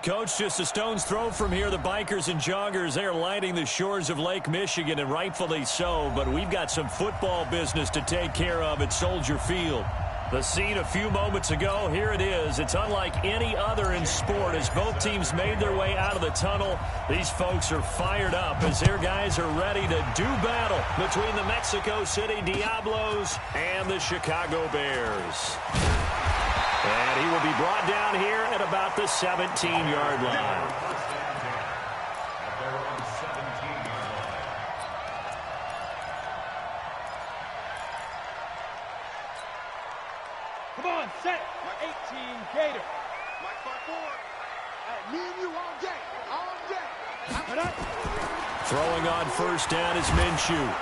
Coach, just a stone's throw from here, the bikers and joggers, they're lining the shores of Lake Michigan, and rightfully so, but we've got some football business to take care of at Soldier Field. The scene a few moments ago, here it is. It's unlike any other in sport as both teams made their way out of the tunnel. These folks are fired up as their guys are ready to do battle between the Mexico City Diablos and the Chicago Bears. And he will be brought down here at about the 17-yard line. Come on, set. 18 Gator. Mike 5-4. Me and you all day. All day. Throwing on first down is Minshew.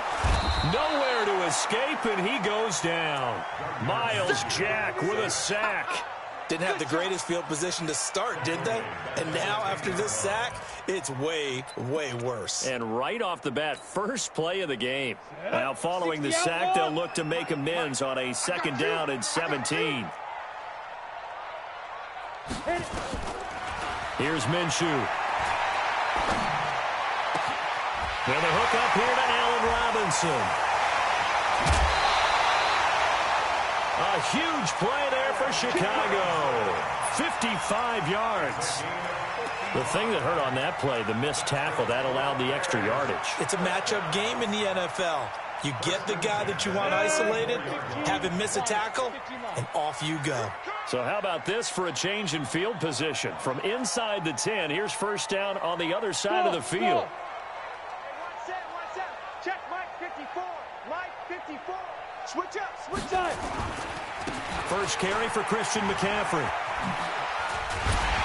Nowhere to escape, and he goes down. Miles Jack with a sack. Didn't have the greatest field position to start, did they? And now, after this sack, it's way, way worse. And right off the bat, first play of the game. Now, following the sack, they'll look to make amends on a second down and 17. Here's Minshew. Then the hook up here to Allen Robinson. A huge play there for Chicago. 55 yards. The thing that hurt on that play, the missed tackle, that allowed the extra yardage. It's a matchup game in the NFL. You get the guy that you want isolated, have him miss a tackle, and off you go. So how about this for a change in field position? From inside the 10, here's first down on the other side of the field. Check Mike 54. Mike 54. Switch up. Switch up. First carry for Christian McCaffrey.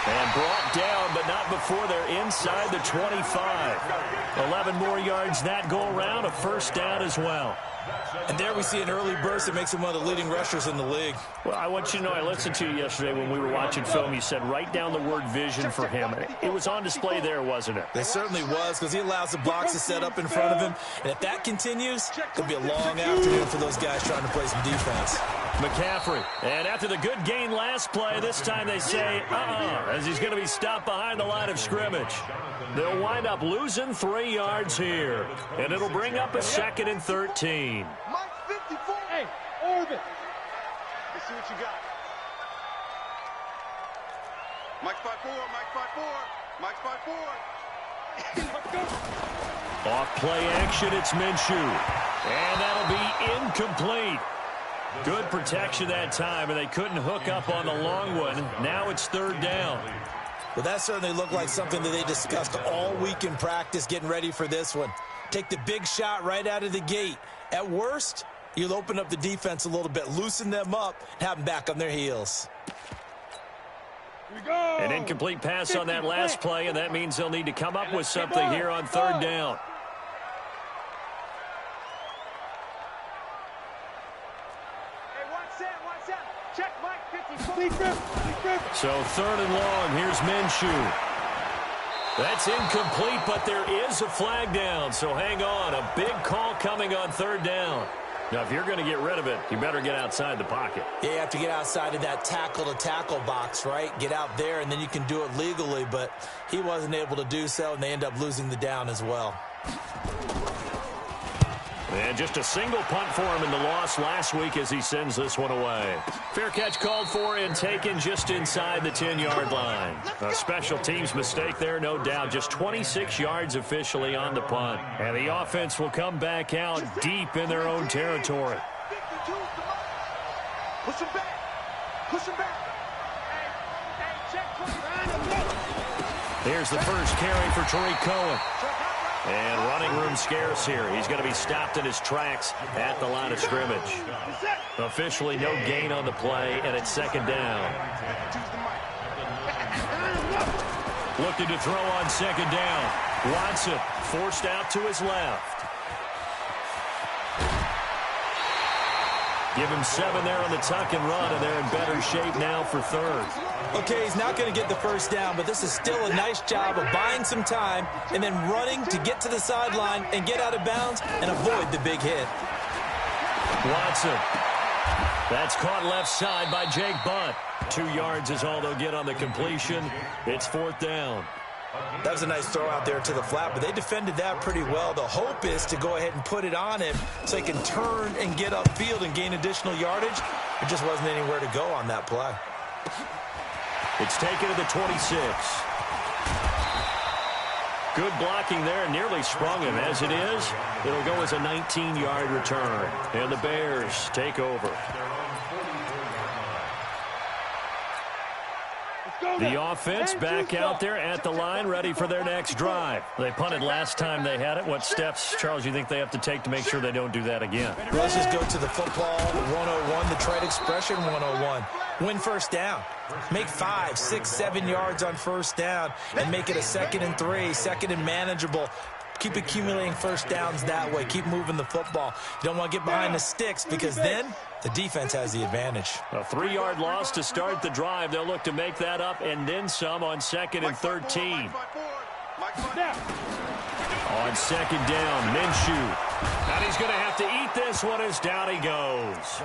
And brought down, but not before they're inside the 25. 11 more yards that go around, a first down as well. And there we see an early burst that makes him one of the leading rushers in the league. Well, I want you to know, I listened to you yesterday when we were watching film. You said write down the word vision for him. It was on display there, wasn't it? It certainly was, because he allows the box to set up in front of him. And if that continues, it'll be a long afternoon for those guys trying to play some defense. McCaffrey. And after the good gain last play, this time they say, as he's going to be stopped behind the line of scrimmage. They'll wind up losing 3 yards here. And it'll bring up a second and 13. Mike 54. Hey, Orbit. Let's see what you got. Mike 5-4. Mike 5-4. Mike 5-4. Off play action, it's Minshew. And that'll be incomplete. Good protection that time, and they couldn't hook up on the long one. Now it's third down. Well, that certainly looked like something that they discussed all week in practice, getting ready for this one. Take the big shot right out of the gate. At worst, you'll open up the defense a little bit, loosen them up, and have them back on their heels. Here we go. An incomplete pass on that last play, and that means they'll need to come up with something here on third down. Check Mike 54. So third and long, here's Minshew. That's incomplete, but there is a flag down, so hang on. A big call coming on third down. Now, if you're going to get rid of it, you better get outside the pocket. Yeah, you have to get outside of that tackle-to-tackle box, right? Get out there, and then you can do it legally, but he wasn't able to do so, and they end up losing the down as well. And just a single punt for him in the loss last week as he sends this one away. Fair catch called for and taken just inside the 10-yard line. A special teams mistake there, no doubt. Just 26 yards officially on the punt. And the offense will come back out deep in their own territory. Push him back. Push him back. Here's the first carry for Tariq Cohen. And running room scarce here. He's going to be stopped in his tracks at the line of scrimmage. Officially no gain on the play, and it's second down. Looking to throw on second down. Watson forced out to his left. Give him 7 there on the tuck and run, and they're in better shape now for third. Okay, he's not going to get the first down, but this is still a nice job of buying some time and then running to get to the sideline and get out of bounds and avoid the big hit. Watson That's caught left side by Jake Butt. 2 yards is all they'll get on the completion. It's 4th down. That was a nice throw out there to the flat, but they defended that pretty well. The hope is to go ahead and put it on him so he can turn and get upfield and gain additional yardage. There just wasn't anywhere to go on that play. It's taken to the 26. Good blocking there, nearly sprung him. As it is, it'll go as a 19-yard return. And the Bears take over. The offense back out there at the line, ready for their next drive. They punted last time they had it. What steps, Charles, you think they have to take to make sure they don't do that again? Well, let's just go to the football 101, the trade expression 101. Win first down. Make 5, 6, 7 yards on first down and make it a 2nd and 3, 2nd and manageable. Keep accumulating first downs that way. Keep moving the football. You don't want to get behind the sticks because then the defense has the advantage. A 3-yard loss to start the drive. They'll look to make that up and then some on 2nd and 13. On 2nd down, Minshew. And he's going to have to eat this one as down he goes.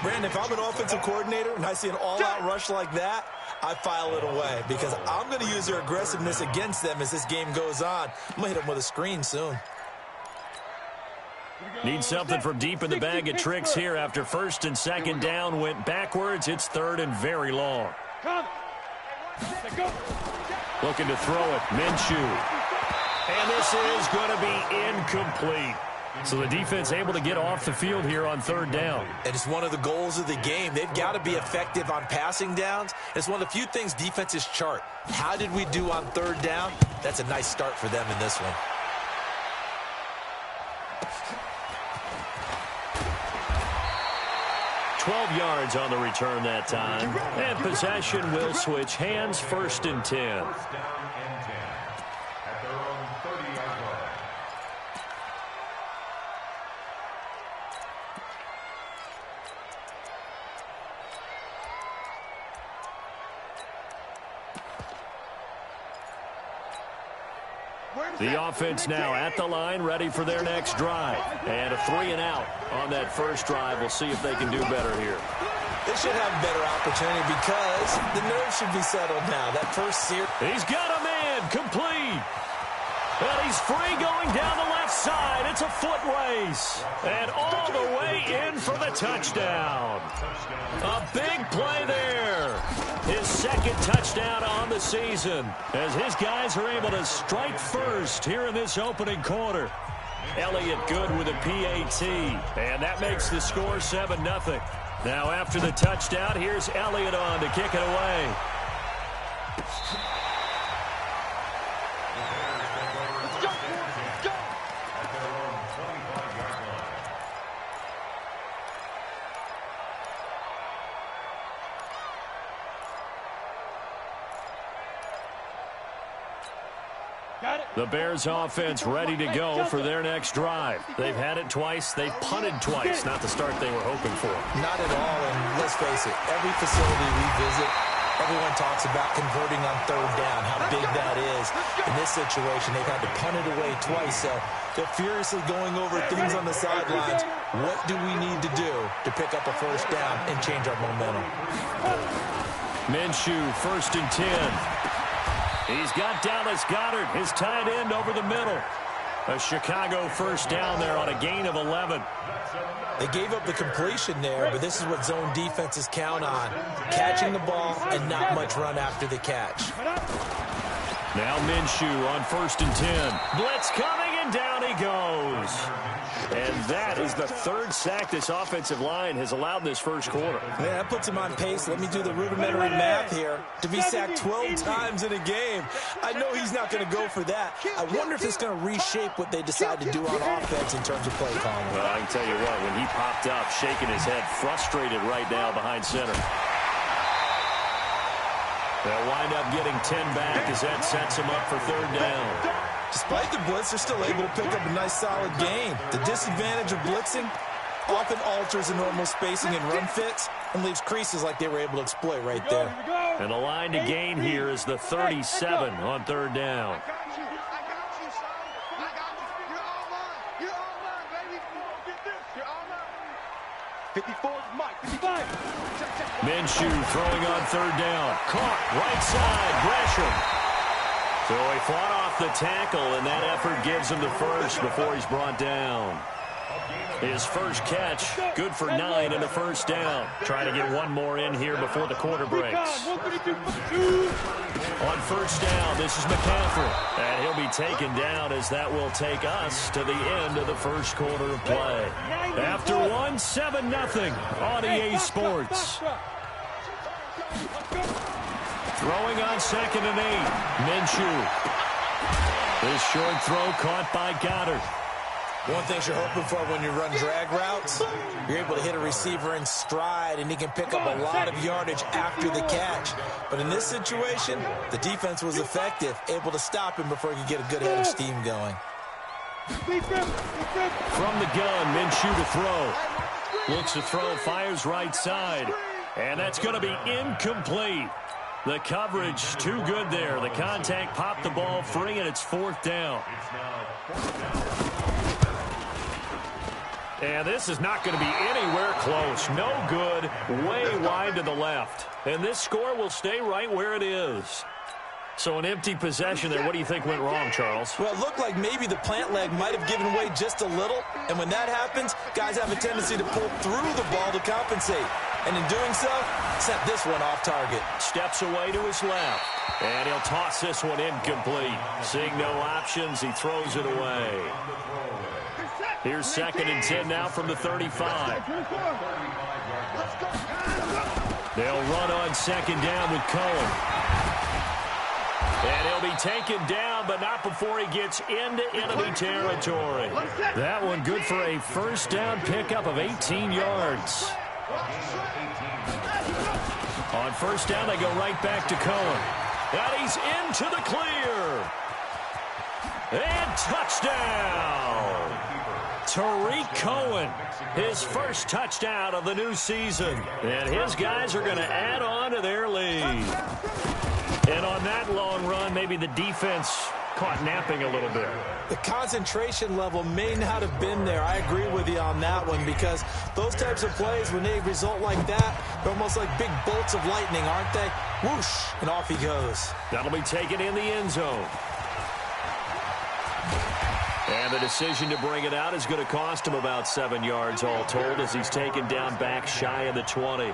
Brandon, if I'm an offensive coordinator and I see an all-out rush like that, I file it away because I'm going to use their aggressiveness against them as this game goes on. I'm going to hit them with a screen soon. Need something from deep in the bag of tricks here after 1st and 2nd down went backwards. It's 3rd and very long. Looking to throw it, Minshew. And this is going to be incomplete. So the defense able to get off the field here on 3rd down. And it's one of the goals of the game. They've got to be effective on passing downs. It's one of the few things defenses chart. How did we do on 3rd down? That's a nice start for them in this one. $12 yards on the return that time. And possession will switch hands, 1st and 10. The offense now at the line, ready for their next drive. And a 3 and out on that first drive. We'll see if they can do better here. They should have a better opportunity because the nerves should be settled now. That first series. He's got a man, complete. And he's free going down the left side. It's a foot race. And all the way in for the touchdown. A big play there. His 2nd touchdown on the season as his guys are able to strike first here in this opening quarter. Elliott good with a PAT. And that makes the score 7-0. Now after the touchdown, here's Elliott on to kick it away. The Bears offense ready to go for their next drive. They've had it twice. They've punted twice. Not the start they were hoping for. Not at all, and let's face it, every facility we visit, everyone talks about converting on 3rd down, how big that is. In this situation, they've had to punt it away twice, so they're furiously going over things on the sidelines. What do we need to do to pick up a first down and change our momentum? Minshew, 1st and 10. He's got Dallas Goedert, his tight end, over the middle. A Chicago first down there on a gain of 11. They gave up the completion there, but this is what zone defenses count on. Catching the ball and not much run after the catch. Now Minshew on 1st and 10. Blitz coming, and down he goes. And that is the 3rd sack this offensive line has allowed this first quarter. Yeah, that puts him on pace. Let me do the rudimentary math here. To be sacked 12 times in a game, I know he's not going to go for that. I wonder if it's going to reshape what they decide to do on offense in terms of play calling. Well, I can tell you what, when he popped up, shaking his head, frustrated right now behind center. They'll wind up getting 10 back as that sets him up for 3rd down. Despite the blitz, they're still able to pick up a nice solid gain. The disadvantage of blitzing often alters the normal spacing and run fits and leaves creases like they were able to exploit right there. And the line to gain here is the 37 on 3rd down. 54 is Mike. 55. Minshew throwing on third down. Caught right side. Gresham. So he fought off the tackle, and that effort gives him the first before he's brought down. His first catch, good for 9 and a first down. Trying to get one more in here before the quarter breaks. On first down, this is McCaffrey. And he'll be taken down as that will take us to the end of the first quarter of play. After 1, 7-0 on EA Sports. Throwing on 2nd and 8. Minshew. This short throw caught by Goddard. One thing you're hoping for when you run drag routes, you're able to hit a receiver in stride, and he can pick up a lot of yardage after the catch. But in this situation, the defense was effective, able to stop him before he could get a good head of steam going. From the gun, Minshew to throw. Looks to throw, fires right side. And that's going to be incomplete. The coverage too good there. The contact popped the ball free, and it's 4th down. And this is not going to be anywhere close. No good, way wide to the left. And this score will stay right where it is. So an empty possession there. What do you think went wrong, Charles? Well, it looked like maybe the plant leg might have given way just a little. And when that happens, guys have a tendency to pull through the ball to compensate. And in doing so, sent this one off target. Steps away to his left. And he'll toss this one incomplete. Seeing no options, he throws it away. Here's 2nd and 10 now from the 35. They'll run on 2nd down with Cohen. And he'll be taken down, but not before he gets into enemy territory. That one good for a first down pickup of 18 yards. On first down, they go right back to Cohen. And he's into the clear. And touchdown. Tariq Cohen, his first touchdown of the new season. And his guys are going to add on to their lead. And on that long run, maybe the defense caught napping a little bit. The concentration level may not have been there. I agree with you on that one, because those types of plays, when they result like that, they're almost like big bolts of lightning, aren't they? Whoosh, and off he goes. That'll be taken in the end zone. And the decision to bring it out is going to cost him about 7 yards all told, as he's taken down back shy of the 20.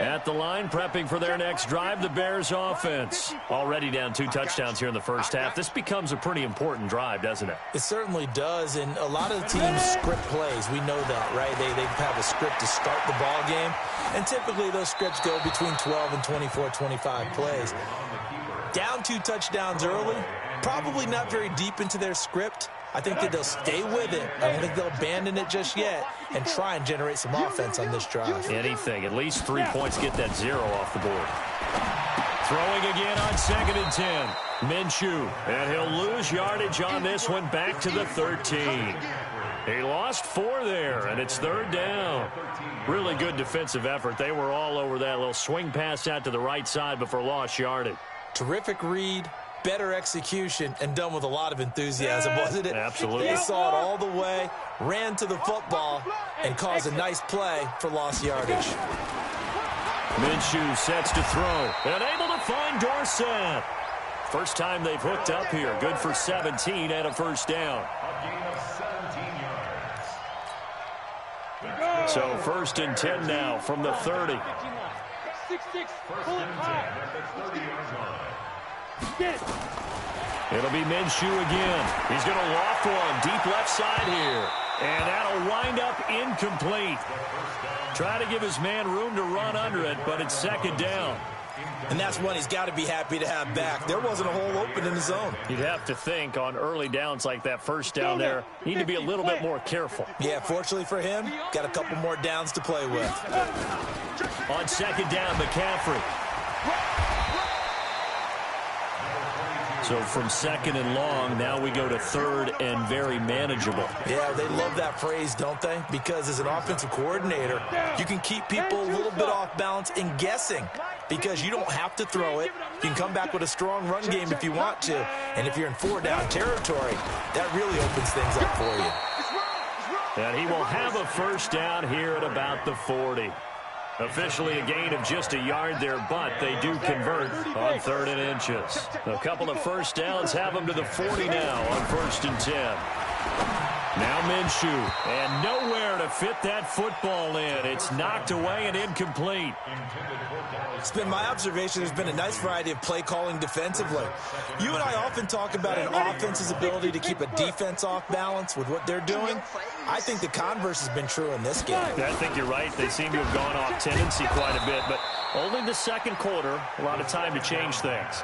At the line, prepping for their next drive, the Bears offense. Already down 2 touchdowns here in the first half. This becomes a pretty important drive, doesn't it? It certainly does, and a lot of the teams script plays. We know that, right? They have a script to start the ball game, and typically those scripts go between 12 and 24, 25 plays. Down 2 touchdowns early, probably not very deep into their script. I think that they'll stay with it. I don't think they'll abandon it just yet and try and generate some offense on this drive. Anything. At least 3 points, get that 0 off the board. Throwing again on 2nd and 10. Minshew. And he'll lose yardage on this one back to the 13. He lost 4 there, and it's 3rd down. Really good defensive effort. They were all over that little swing pass out to the right side before lost yardage. Terrific read. Better execution, and done with a lot of enthusiasm, wasn't it? Absolutely. They saw it all the way, ran to the football, and caused a nice play for lost yardage. Minshew sets to throw, and able to find Dorsett. First time they've hooked up here. Good for 17 and a first down. So 1st and 10 now from the 30. 6-6, pull it high. It'll be Minshew again. He's going to loft one deep left side here. And that'll wind up incomplete. Try to give his man room to run under it, but it's 2nd down. And that's one he's got to be happy to have back. There wasn't a hole open in the zone. You'd have to think on early downs like that first down there, you need to be a little bit more careful. Yeah, fortunately for him, got a couple more downs to play with. On 2nd down, McCaffrey. So from second and long, now we go to third and very manageable. Yeah, they love that phrase, don't they? Because as an offensive coordinator, you can keep people a little bit off balance and guessing because you don't have to throw it. You can come back with a strong run game if you want to. And if you're in 4-down territory, that really opens things up for you. And he will have a first down here at about the 40. Officially a gain of just a yard there, but they do convert on 3rd and inches. A couple of first downs have them to the 40 now on 1st and 10. Now Minshew, and nowhere to fit that football in. It's knocked away and incomplete. It's been my observation there's been a nice variety of play calling defensively. You and I often talk about an offense's ability to keep a defense off balance with what they're doing. I think the converse has been true in this game. I think you're right. They seem to have gone off tendency quite a bit, but only the second quarter, a lot of time to change things.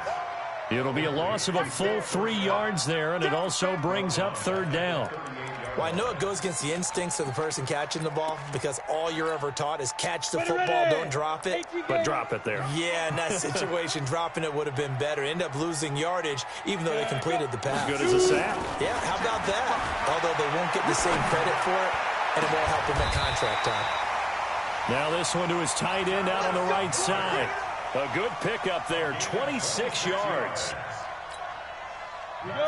It'll be a loss of a full 3 yards there, and it also brings up 3rd down. Well, I know it goes against the instincts of the person catching the ball because all you're ever taught is catch the football, don't drop it. But drop it there. Yeah, in that situation, dropping it would have been better. End up losing yardage even though they completed the pass. As good as a sack. Yeah, how about that? Although they won't get the same credit for it, and it won't help them at contract time. Now this one to his tight end out on the right side. A good pickup there, 26 yards.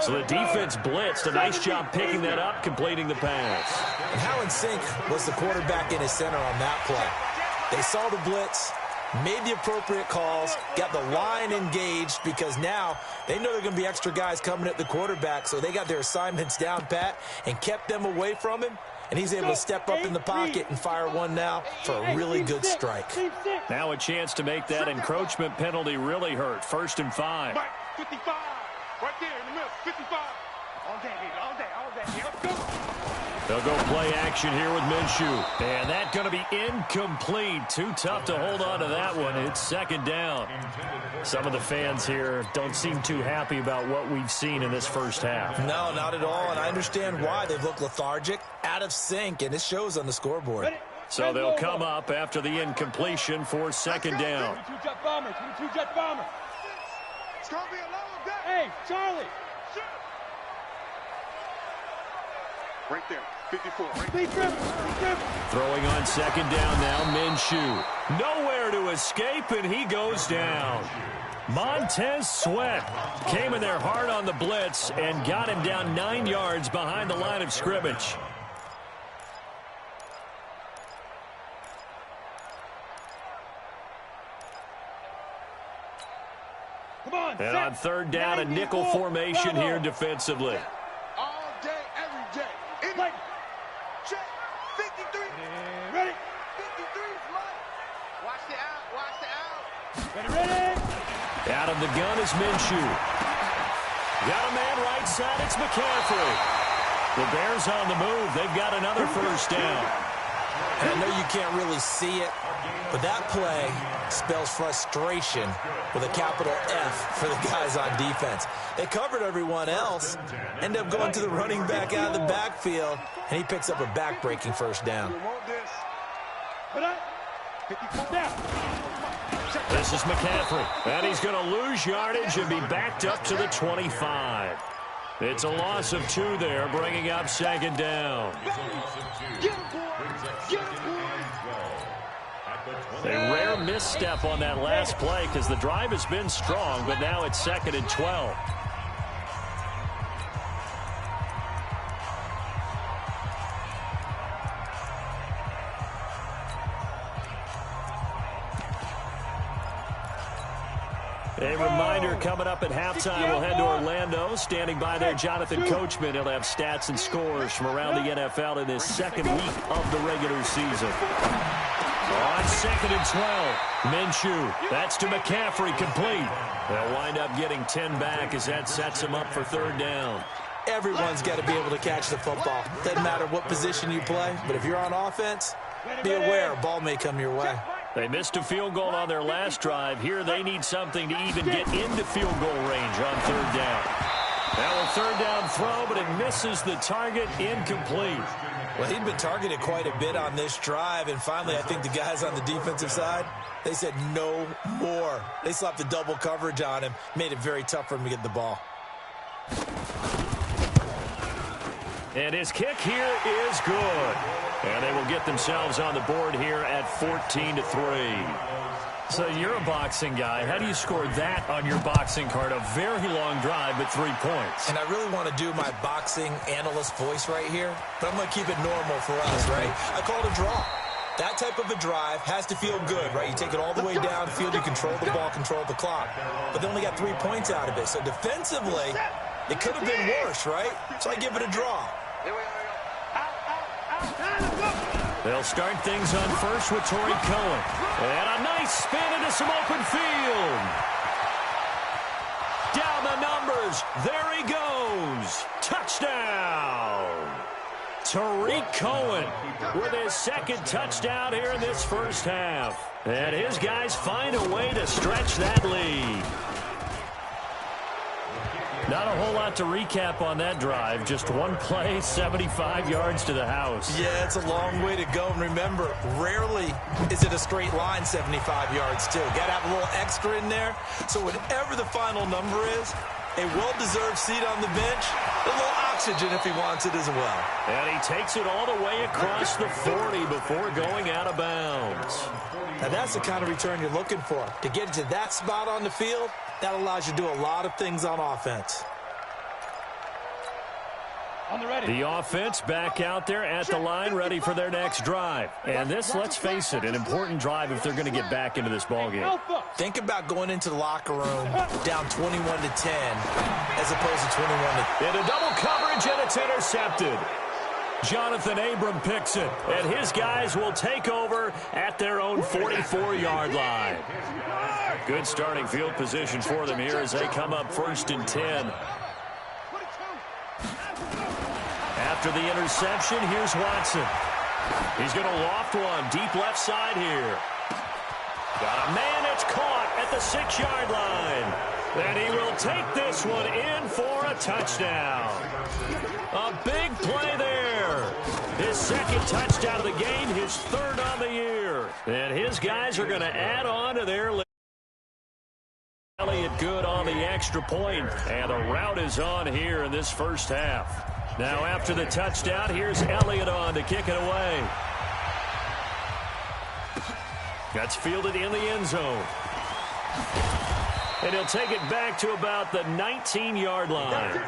So the defense blitzed. A nice job picking that up, completing the pass. And how in sync was the quarterback in his center on that play? They saw the blitz, made the appropriate calls, got the line engaged because now they know there are going to be extra guys coming at the quarterback, so they got their assignments down pat and kept them away from him. And he's able to step up in the pocket and fire one now for a really good strike. Now a chance to make that encroachment penalty really hurt. 1st and 5. 55. Right there in the middle. 55. All day, baby. All day. All day. Let's go. They'll go play action here with Minshew. And that's going to be incomplete. Too tough to hold on to that one. It's 2nd down. Some of the fans here don't seem too happy about what we've seen in this first half. No, not at all. And I understand why. They've looked lethargic, out of sync, and it shows on the scoreboard. So they'll come up after the incompletion for 2nd down. 2-jet bomber. 2-jet bomber. It's going to be a long day. Hey, Charlie. Right there. 54. Right there. Throwing on 2nd down now, Minshew. Nowhere to escape, and he goes down. Montez Sweat came in there hard on the blitz and got him down 9 yards behind the line of scrimmage. And on 3rd down, a nickel formation here defensively. All day, every day. Check. 53. Ready. 53 is mine. Watch the out. Watch the out. Ready. Out of the gun is Minshew. Got a man right side. It's McCaffrey. The Bears on the move. They've got another first down. And I know you can't really see it, but that play spells frustration with a capital F for the guys on defense. They covered everyone else, end up going to the running back out of the backfield, and he picks up a back-breaking first down. This is McCaffrey, and he's going to lose yardage and be backed up to the 25. It's a loss of 2 there, bringing up 2nd down. A rare misstep on that last play because the drive has been strong, but now it's 2nd and 12. A reminder coming up at halftime, we'll head to Orlando. Standing by there, Jonathan Coachman. He'll have stats and scores from around the NFL in this 2nd week of the regular season. On 2nd and 12, Minshew. That's to McCaffrey, complete. They'll wind up getting 10 back as that sets him up for 3rd down. Everyone's got to be able to catch the football. Doesn't matter what position you play, but if you're on offense, be aware a ball may come your way. They missed a field goal on their last drive. Here they need something to even get into field goal range on 3rd down. Now a 3rd down throw, but it misses the target, incomplete. Well, he'd been targeted quite a bit on this drive, and finally I think the guys on the defensive side, they said no more. They slapped the double coverage on him, made it very tough for him to get the ball. And his kick here is good. And they will get themselves on the board here at 14-3. So you're a boxing guy. How do you score that on your boxing card? A very long drive, but 3 points. And I really want to do my boxing analyst voice right here, but I'm going to keep it normal for us, right? I call it a draw. That type of a drive has to feel good, right? You take it all the way downfield, you control the ball, control the clock. But they only got 3 points out of it. So defensively, it could have been worse, right? So I give it a draw. They'll start things on first with Torrey Cohen. And a nice spin into some open field. Down the numbers. There he goes. Touchdown. Tariq Cohen with his second touchdown here in this first half. And his guys find a way to stretch that lead. Not a whole lot to recap on that drive. Just one play, 75 yards to the house. Yeah, it's a long way to go. And remember, rarely is it a straight line 75 yards, too. Got to have a little extra in there. So whatever the final number is, a well-deserved seat on the bench, a little oxygen if he wants it as well. And he takes it all the way across the 40 before going out of bounds. Now that's the kind of return you're looking for. To get to that spot on the field, that allows you to do a lot of things on offense. The offense back out there at the line, ready for their next drive. And this, let's face it, an important drive if they're going to get back into this ballgame. Think about going into the locker room down 21-10 as opposed to 21-10. Into double coverage, and it's intercepted. Jonathan Abram picks it, and his guys will take over at their own 44-yard line. Good starting field position for them here as they come up 1st and 10. After the interception, here's Watson. He's going to loft one deep left side here. Got a man, it's caught at the 6-yard line. And he will take this one in for a touchdown. A big play there. His second touchdown of the game, his 3rd on the year. And his guys are going to add on to their lead. Elliott good on the extra point, and the route is on here in this first half. Now after the touchdown, here's Elliott on to kick it away. That's fielded in the end zone. And he'll take it back to about the 19-yard line.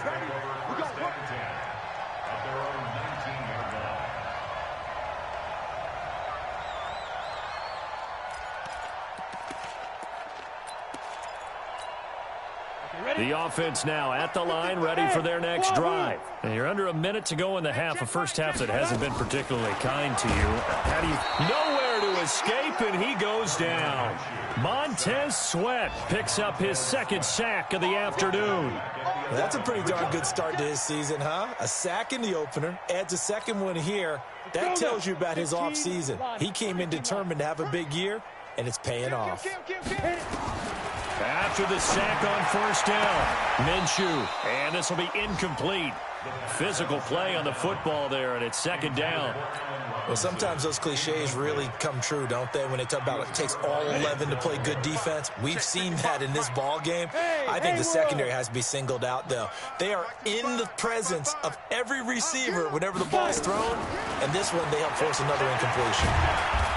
The offense now at the line, ready for their next drive. And you're under a minute to go in the half, a first half that hasn't been particularly kind to you. How do you... Nowhere to escape, and he goes down. Montez Sweat picks up his 2nd sack of the afternoon. That's a pretty darn good start to his season, huh? A sack in the opener, adds a 2nd one here. That tells you about his offseason. He came in determined to have a big year, and it's paying off. After the sack on 1st down, Minshew, and this will be incomplete. Physical play on the football there, and it's 2nd down. Well, sometimes those cliches really come true, don't they? When they talk about it takes all 11 to play good defense. We've seen that in this ball game. I think the secondary has to be singled out, though. They are in the presence of every receiver whenever the ball's thrown, and this one they help force another incompletion.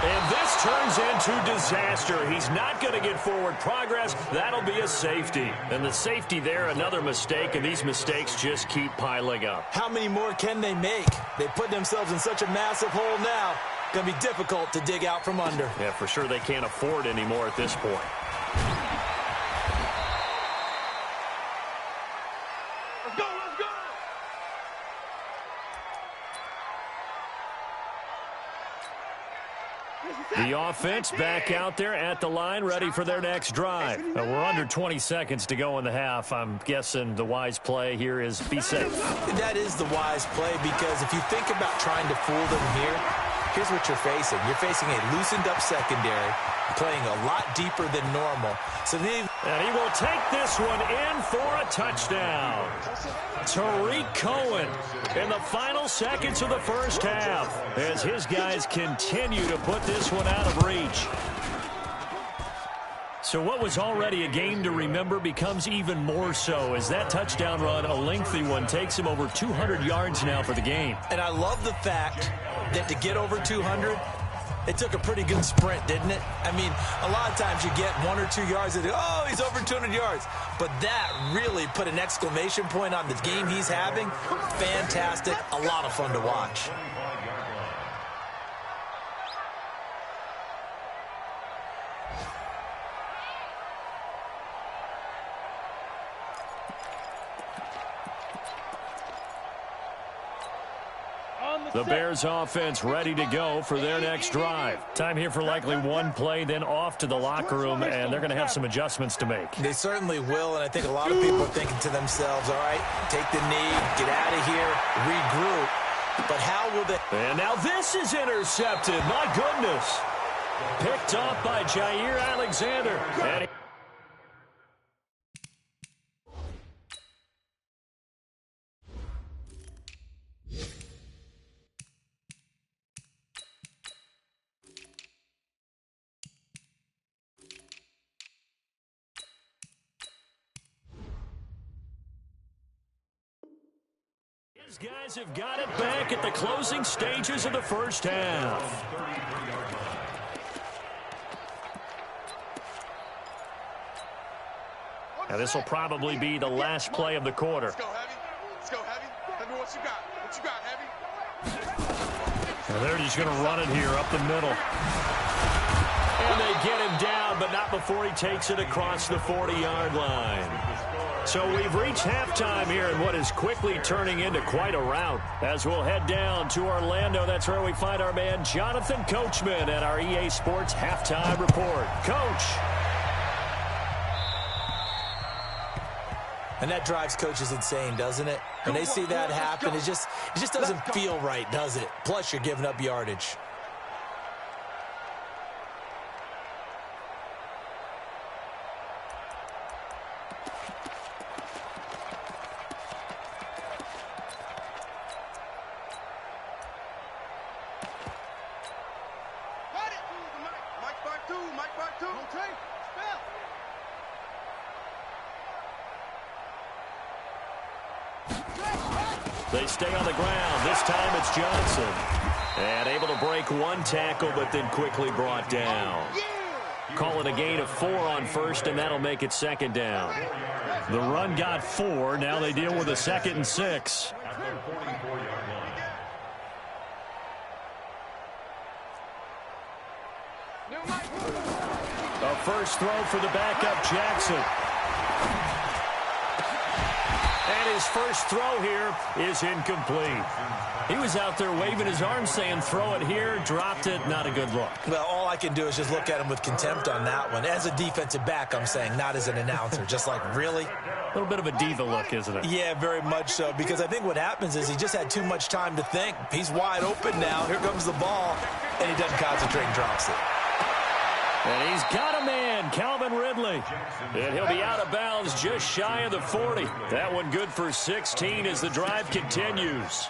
And this turns into disaster. He's not going to get forward progress. That'll be a safety. And the safety there, another mistake, and these mistakes just keep piling up. How many more can they make? They put themselves in such a massive hole now. Going to be difficult to dig out from under. Yeah, for sure they can't afford anymore at this point. Let's go, let's go! The offense back out there at the line, ready for their next drive. We're under 20 seconds to go in the half. I'm guessing the wise play here is be safe. That is the wise play, because if you think about trying to fool them here, here's what you're facing. You're facing a loosened-up secondary, playing a lot deeper than normal. And he will take this one in for a touchdown. Tariq Cohen in the final seconds of the first half as his guys continue to put this one out of reach. So what was already a game to remember becomes even more so as that touchdown run, a lengthy one, takes him over 200 yards now for the game. And I love the fact that to get over 200, it took a pretty good sprint, didn't it? I mean, a lot of times you get 1 or 2 yards and, oh, he's over 200 yards. But that really put an exclamation point on the game he's having. Fantastic. A lot of fun to watch. The Bears offense ready to go for their next drive. Time here for likely one play, then off to the locker room, and they're going to have some adjustments to make. They certainly will, and I think a lot of people are thinking to themselves, all right, take the knee, get out of here, regroup. But how will they? And now this is intercepted. My goodness. Picked off by Jair Alexander. And these guys have got it back at the closing stages of the first half. Now this will probably be the last play of the quarter. Let's go, Heavy. Let's go, Heavy. Tell me what you got. What you got, Heavy? And they're just going to run it here up the middle. And they get him down, but not before he takes it across the 40-yard line. So we've reached halftime here in what is quickly turning into quite a rout. As we'll head down to Orlando, that's where we find our man Jonathan Coachman at our EA Sports Halftime Report. Coach. And that drives coaches insane, doesn't it? When they see that happen, it just doesn't feel right, does it? Plus, you're giving up yardage. They stay on the ground. This time it's Johnson. And able to break one tackle, but then quickly brought down. Call it a gain of 4 on first, and that'll make it second down. The run got 4. Now they deal with a 2nd and 6. A first throw for the backup, Jackson. And his first throw here is incomplete. He was out there waving his arms saying, throw it here, dropped it, not a good look. Well, all I can do is just look at him with contempt on that one. As a defensive back, I'm saying, not as an announcer. Just like, really? A little bit of a diva look, isn't it? Yeah, very much so, because I think what happens is he just had too much time to think. He's wide open now. Here comes the ball, and he doesn't concentrate and drops it. And he's got a man, Calvin Ridley. And he'll be out of bounds just shy of the 40. That one good for 16 as the drive continues.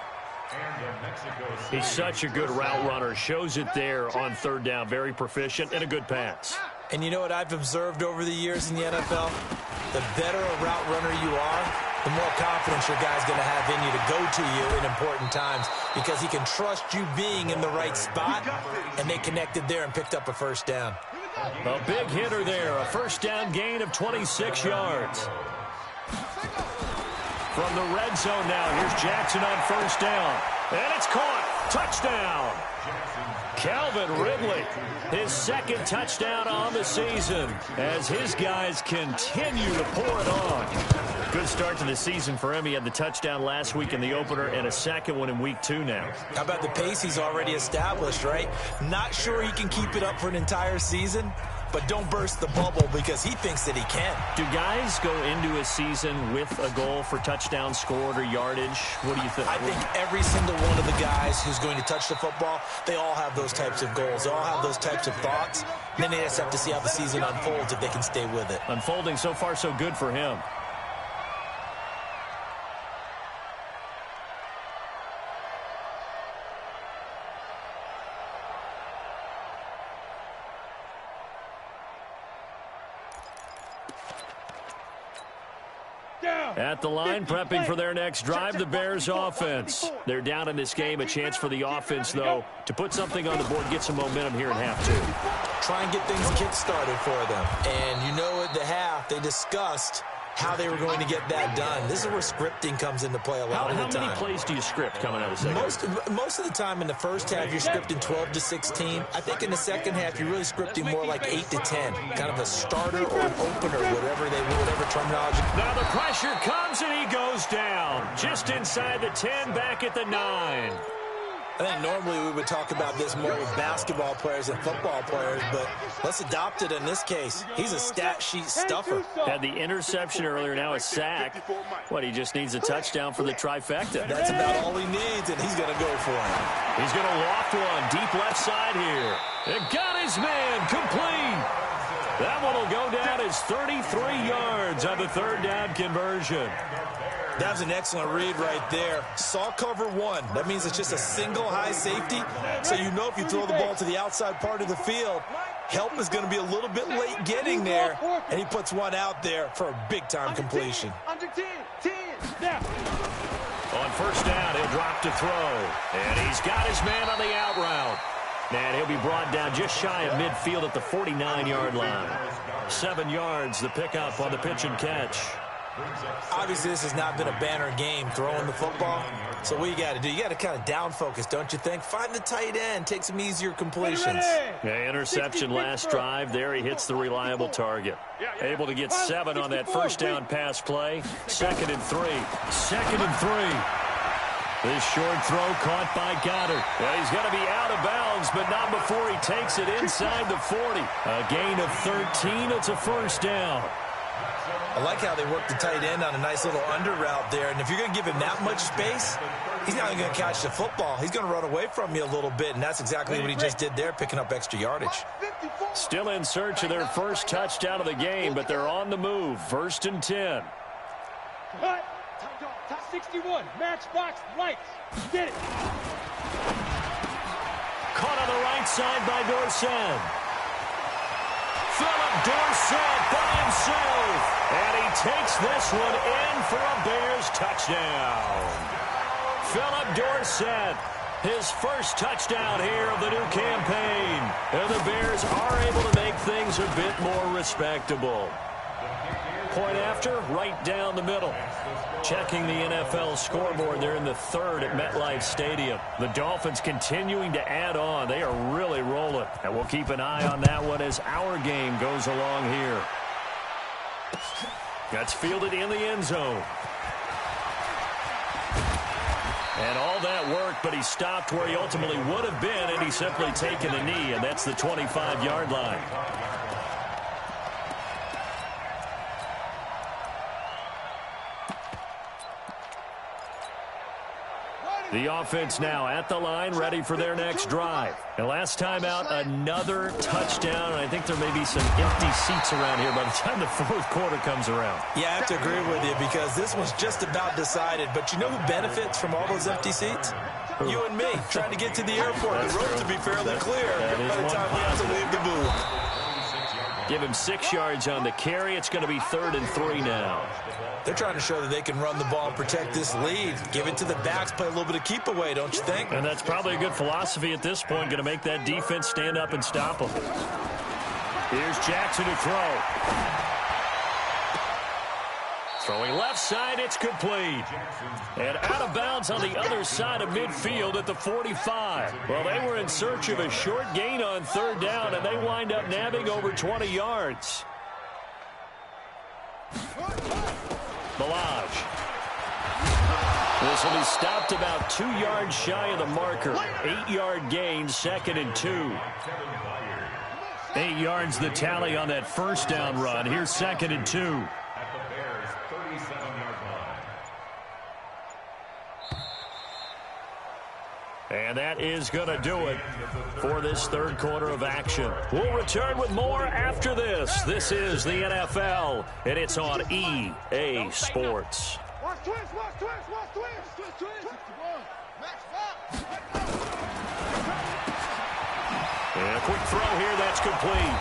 He's such a good route runner. Shows it there on third down. Very proficient and a good pass. And you know what I've observed over the years in the NFL? The better a route runner you are, the more confidence your guy's going to have in you to go to you in important times because he can trust you being in the right spot, and they connected there and picked up a first down. A big hitter there. A first down gain of 26 yards. From the red zone now, here's Jackson on first down. And it's caught. Touchdown. Calvin Ridley, his second touchdown on the season as his guys continue to pour it on. Good start to the season for him. He had the touchdown last week in the opener and a second one in week 2 now. How about the pace he's already established, right? Not sure he can keep it up for an entire season, but don't burst the bubble because he thinks that he can. Do guys go into a season with a goal for touchdown scored or yardage? What do you think? I think every single one of the guys who's going to touch the football, they all have those types of goals. They all have those types of thoughts. Then they just have to see how the season unfolds if they can stay with it. Unfolding so far so good for him. At the line, prepping for their next drive, the Bears offense. They're down in this game. A chance for the offense, though, to put something on the board, get some momentum here in half two. Try and get things kick-started for them. And you know at the half, they discussed how they were going to get that done. This is where scripting comes into play a lot of the time. How many plays do you script coming out of the second? Most of the time in the first half, you're scripting 12 to 16. I think in the second half, you're really scripting more like 8 to 10. Kind of a starter or an opener, whatever terminology. Now the pressure comes and he goes down. Just inside the 10, back at the 9. I think normally we would talk about this more with basketball players and football players, but let's adopt it in this case. He's a stat sheet stuffer. Had the interception earlier, now a sack. He just needs a touchdown for the trifecta. That's about all he needs, and he's going to go for it. He's going to loft one deep left side here. It got his man complete. That one will go down as 33 yards on the third down conversion. That was an excellent read right there. Saw cover one. That means it's just a single high safety. So you know if you throw the ball to the outside part of the field, help is going to be a little bit late getting there. And he puts one out there for a big-time completion. Under 10. On first down, he'll drop to throw. And he's got his man on the out route. And he'll be brought down just shy of midfield at the 49-yard line. 7 yards, the pickup on the pitch and catch. Obviously, this has not been a banner game throwing the football. So what you got to do, you got to kind of down focus, don't you think? Find the tight end, take some easier completions. Yeah, interception last drive. There he hits the reliable target. Able to get 7 on that first down pass play. 2nd and 3. 2nd and 3. This short throw caught by Goddard. Well, he's going to be out of bounds, but not before he takes it inside the 40. A gain of 13. It's a first down. I like how they work the tight end on a nice little under route there. And if you're going to give him that much space, he's not going to catch the football. He's going to run away from you a little bit, and that's exactly what he just did there, picking up extra yardage. Still in search of their first touchdown of the game, but they're on the move. 1st and 10. Cut. Top 61. Matchbox lights. Get it. Caught on the right side by Dorsett. Philip Dorsett by himself. And he takes this one in for a Bears touchdown. Philip Dorsett, his first touchdown here of the new campaign. And the Bears are able to make things a bit more respectable. Point after, right down the middle. Checking the NFL scoreboard, they're in the 3rd at MetLife Stadium. The Dolphins continuing to add on. They are really rolling. And we'll keep an eye on that one as our game goes along here. That's fielded in the end zone. And all that work, but he stopped where he ultimately would have been, and he's simply taken a knee, and that's the 25-yard line. The offense now at the line, ready for their next drive. And last time out, another touchdown. And I think there may be some empty seats around here by the time the 4th quarter comes around. Yeah, I have to agree with you because this one's just about decided. But you know who benefits from all those empty seats? You and me, trying to get to the airport. That's the roads true. will be fairly clear by the time we have to leave the booth. Give him 6 yards on the carry. It's going to be 3rd and 3 now. They're trying to show that they can run the ball and protect this lead. Give it to the backs, play a little bit of keep away, don't you think? And that's probably a good philosophy at this point, going to make that defense stand up and stop them. Here's Jackson to throw. Throwing left side, it's complete. And out of bounds on the other side of midfield at the 45. Well, they were in search of a short gain on 3rd down, and they wind up nabbing over 20 yards. Balaj. This will be stopped about 2 yards shy of the marker. 8-yard gain, 2nd and 2. 8 yards the tally on that first down run. Here's 2nd and 2. And that is going to do it for this 3rd quarter of action. We'll return with more after this. This is the NFL, and it's on EA Sports. Watch twist, watch twist, watch twist. Twist. And a quick throw here, that's complete.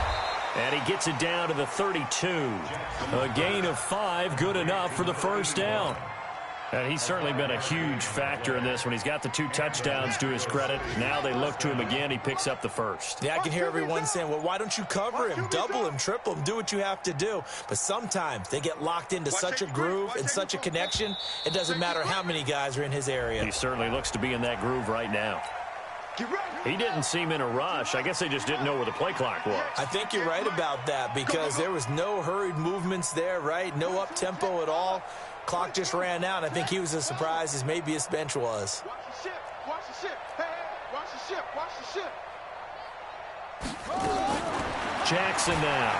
And he gets it down to the 32. A gain of 5, good enough for the first down. And he's certainly been a huge factor in this when he's got the 2 touchdowns to his credit. Now they look to him again. He picks up the first. Yeah, I can hear everyone saying, well, why don't you cover him, double him, triple him, do what you have to do. But sometimes they get locked into such a groove and such a connection, it doesn't matter how many guys are in his area. He certainly looks to be in that groove right now. He didn't seem in a rush. I guess they just didn't know where the play clock was. I think you're right about that because there was no hurried movements there, right? No up-tempo at all. Clock just ran out. I think he was as surprised as maybe his bench was. Watch the ship. Watch the ship. Hey, hey, watch the ship. Watch the ship. Jackson now.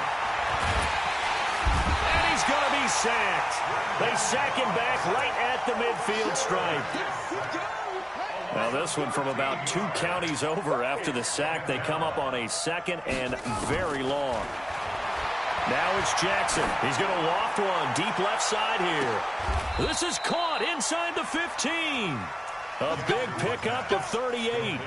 And he's going to be sacked. They sack him back right at the midfield stripe. Now this one from about 2 counties over after the sack. They come up on a 2nd and very long. Now it's Jackson. He's going to loft one deep left side here. This is caught inside the 15. A big pickup of 38.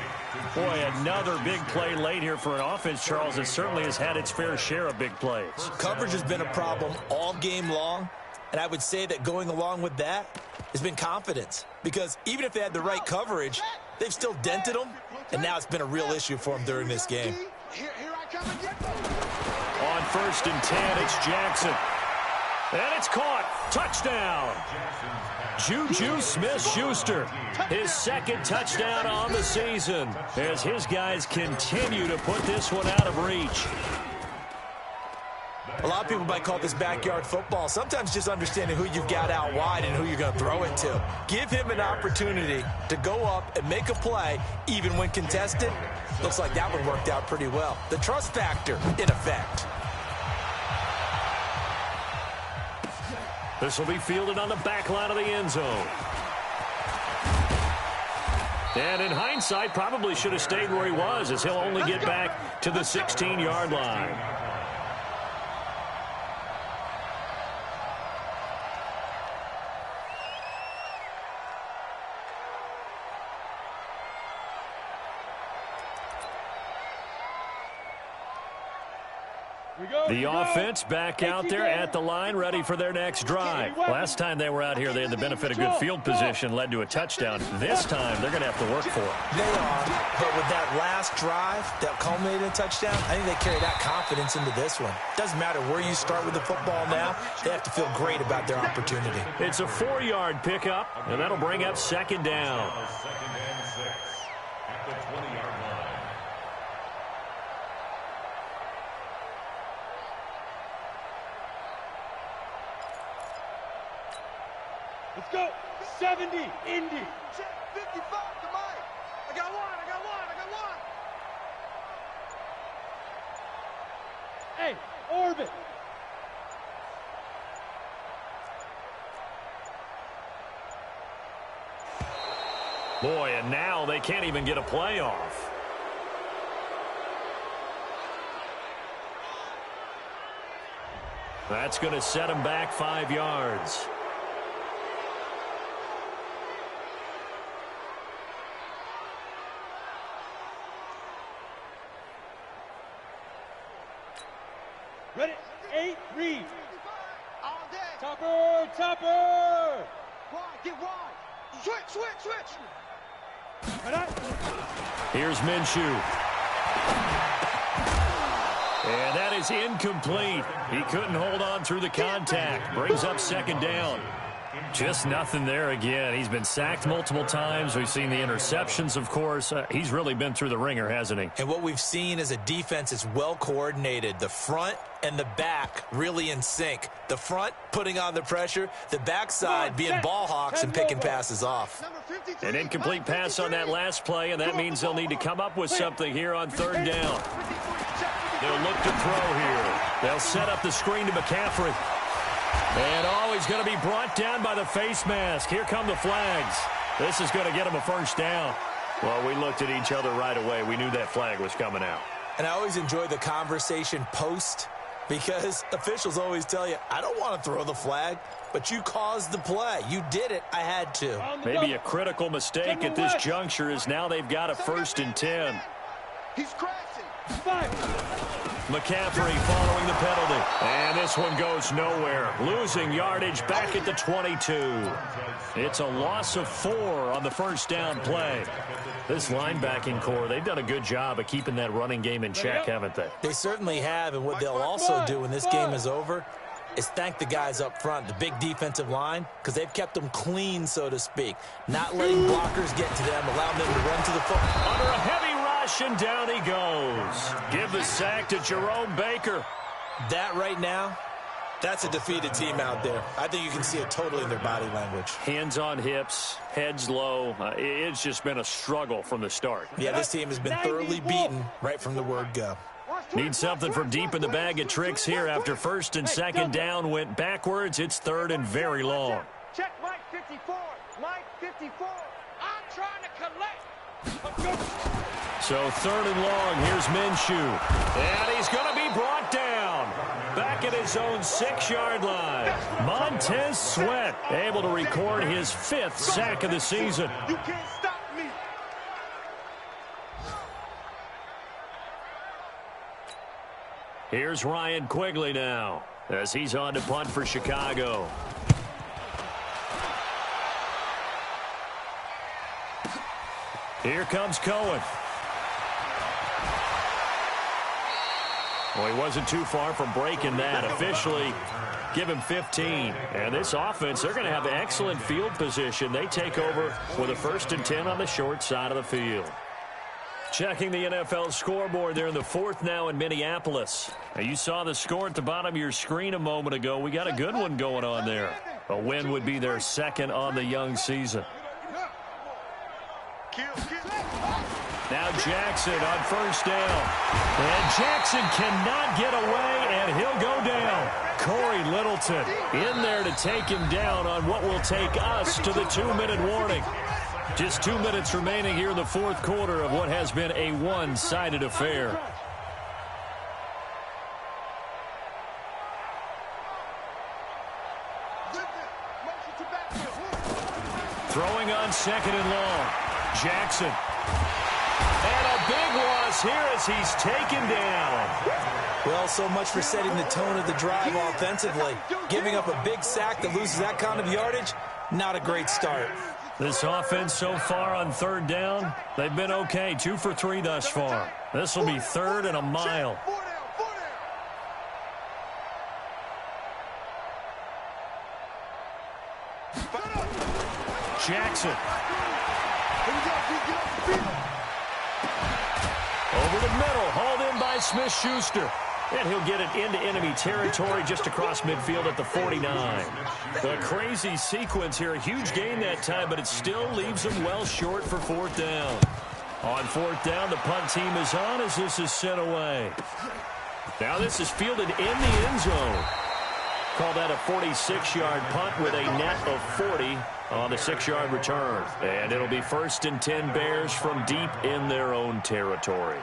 Boy, another big play late here for an offense, Charles, that certainly has had its fair share of big plays. Coverage has been a problem all game long, and I would say that going along with that has been confidence. Because even if they had the right coverage, they've still dented them, and now it's been a real issue for them during this game. Here I come again. On 1st and 10, it's Jackson. And it's caught. Touchdown. Juju Smith-Schuster, his 2nd touchdown on the season as his guys continue to put this one out of reach. A lot of people might call this backyard football. Sometimes just understanding who you've got out wide and who you're going to throw it to. Give him an opportunity to go up and make a play, even when contested. Looks like that one worked out pretty well. The trust factor in effect. This will be fielded on the back line of the end zone. And in hindsight, probably should have stayed where he was, as he'll only get back to the 16-yard line. The offense back out there at the line, ready for their next drive. Last time they were out here, they had the benefit of good field position, led to a touchdown. This time, they're going to have to work for it. They are, but with that last drive that culminated in a touchdown, I think they carry that confidence into this one. Doesn't matter where you start with the football now, they have to feel great about their opportunity. It's a 4-yard pickup, and that'll bring up 2nd down. Let's go. 70, Indy. Check 55 to Mike. I got one. Hey, orbit. Boy, and now they can't even get a play off. That's going to set them back 5 yards. Ready? 8, read. All day. Topper. Wide, get wide. Switch. Here's Minshew. And that is incomplete. He couldn't hold on through the contact. Brings up 2nd down. Just nothing there again. He's been sacked multiple times. We've seen the interceptions, of course. He's really been through the ringer, hasn't he? And what we've seen is a defense that's well coordinated. The front and the back really in sync. The front putting on the pressure, the backside being ball hawks and picking passes off. An incomplete pass on that last play, and that means they'll need to come up with something here on 3rd down. They'll look to throw here. They'll set up the screen to McCaffrey. And he's going to be brought down by the face mask. Here come the flags. This is going to get him a first down. Well, we looked at each other right away. We knew that flag was coming out. And I always enjoy the conversation post because officials always tell you, I don't want to throw the flag, but you caused the play. You did it. I had to. Maybe a critical mistake at this juncture is now they've got a 1st and 10. He's crashing. 5. McCaffrey following the penalty. And this one goes nowhere. Losing yardage back at the 22. It's a loss of 4 on the first down play. This linebacking core, they've done a good job of keeping that running game in check, haven't they? They certainly have, and what they'll also do when this game is over is thank the guys up front, the big defensive line, because they've kept them clean, so to speak. Not letting blockers get to them, allowing them to run to the football. Under a heavy rush, and down he goes. Give the sack to Jerome Baker. That right now, that's a defeated team out there. I think you can see it totally in their body language. Hands on hips, heads low. It's just been a struggle from the start. Yeah, this team has been thoroughly beaten right from the word go. Need something from deep in the bag of tricks here after first and second down went backwards. It's third and very long. Check Mike 54. Mike 54. I'm trying to collect. So third and long, here's Minshew. And he's going to be brought down. Back at his own 6-yard line. Montez Sweat able to record his 5th sack of the season. You can't stop me. Here's Ryan Quigley now as he's on to punt for Chicago. Here comes Cohen. Well, he wasn't too far from breaking that. Officially, give him 15. And this offense, they're going to have excellent field position. They take over with a 1st and 10 on the short side of the field. Checking the NFL scoreboard there in the 4th now in Minneapolis. Now, you saw the score at the bottom of your screen a moment ago. We got a good one going on there. A win would be their 2nd on the young season. Now Jackson on first down. And Jackson cannot get away, and he'll go down. Corey Littleton in there to take him down on what will take us to the 2-minute warning. Just 2 minutes remaining here in the 4th quarter of what has been a one-sided affair. Throwing on 2nd and long. Jackson. And a big loss here as he's taken down. Well, so much for setting the tone of the drive offensively. Giving up a big sack that loses that kind of yardage, not a great start. This offense so far on 3rd down, they've been okay. 2 for 3 thus far. This will be 3rd and a mile. Jackson. Over the middle, hauled in by Smith-Schuster. And he'll get it into enemy territory just across midfield at the 49. A crazy sequence here. A huge gain that time, but it still leaves him well short for 4th down. On 4th down, the punt team is on as this is sent away. Now this is fielded in the end zone. Call that a 46-yard punt with a net of 40 on the 6-yard return. And it'll be 1st and 10 Bears from deep in their own territory.